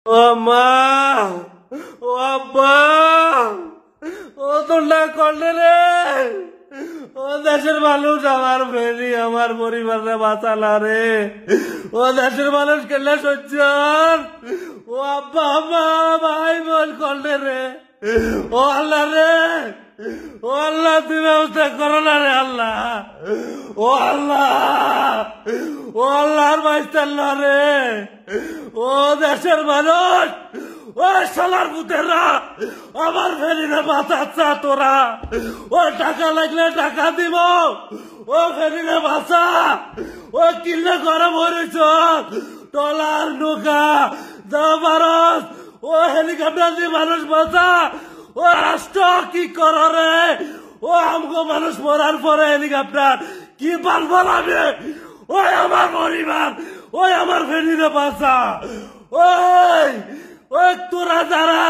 ও মা, ও আব্বা, ও তোর না করলে রে, ও দেশের মানুষ আমার ফেরি আমার পরিবারে বাঁচালা রে, ও দেশের মানুষ কেলে সহ্য, ও আব্বা আম্মা ভাই বোন করলে রে, ও আল্লাহ রে, ও আল্লাহ তুমি ব্যবস্থা করো না রে আল্লাহ, ও আল্লাহ, ও আল্লাহর বাইস্তাল্লাহ রে, ও দেশের মানুষ, ও শালার পুতেরা আমার ফেরিনে বাঁচাচ্ছা তোরা, ও টাকা লাগলে টাকা দিব, ও ফেরিনে বাঁচা, ও কিল্লে করে মরেছ টলার নৌকা যা ভারত, ও হেলিকপ্টার দিয়ে মানুষ বাঁচা, ও রাষ্ট্র কি কর রে, ও আমগো মানুষ মরার পরে হেলিকপ্টার কি পারবো আমি, ওই আমার পরিবার, ওই আমার ফেরিনে বাঁচা, ওই ওই তোরা যারা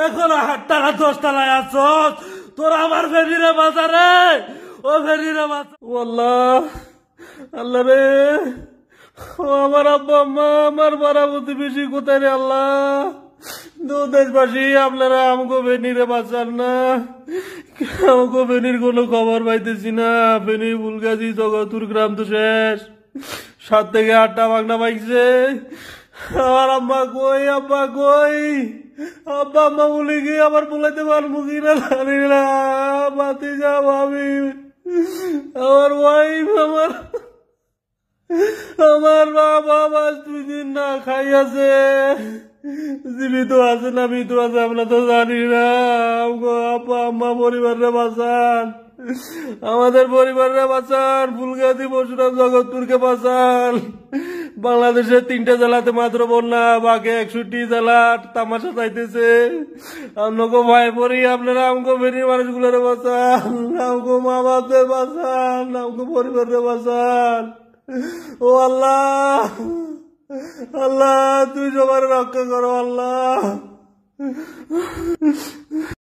এখন 8 টাকা 10 টাকায় আছো তোরা আমার ফেরিরে বাঁচা রে, ও ফেরিরে বাঁচা, ও আল্লাহ, আল্লাহ রে, ও আমার আব্বা আম্মা আমার বড় প্রতিবেশী কোথায় রে আল্লাহ, দেশবাসী আপনারা আমাকে ফেনিরে বাঁচান না, আমাকে ফেনির কোনো খবর পাইতেছি না, ফেনি বুলগাজি জগতুর গ্রাম তো শেষ, 7 থেকে 8টা বাগনা পাইছে, আমার আম্মা কই, আব্বা কই, আব্বা আম্মা বলে গিয়ে আবার বলাইতে পারবো কিনা জানি না, বাতি যাও আমি, আমার ওয়াইফ, আমার বাবা মাস 2 দিন না খাই আছে, জীবিত আছে না মৃত আছে আমরা তো জানি না, আব্বা আম্মা পরিবারে বাঁচান, আমাদের পরিবারে বাঁচান, ফুলগাজী পরশুরাম জগৎপুরকে বাঁচান, বাংলাদেশের 3টে জেলাতে মাত্র বন্যা, বাকি 61 জেলা তামাশা চাইতেছে, আপনাকে ভয় পড়ি আপনারা আমাকে ফেরির মানুষগুলোরে বাঁচান, আমাকে মা বাপদের বাঁচান, আমাকে পরিবারে বাঁচান, ও আল্লাহ, আল্লাহ তুই সবার রক্ষা করো আল্লাহ।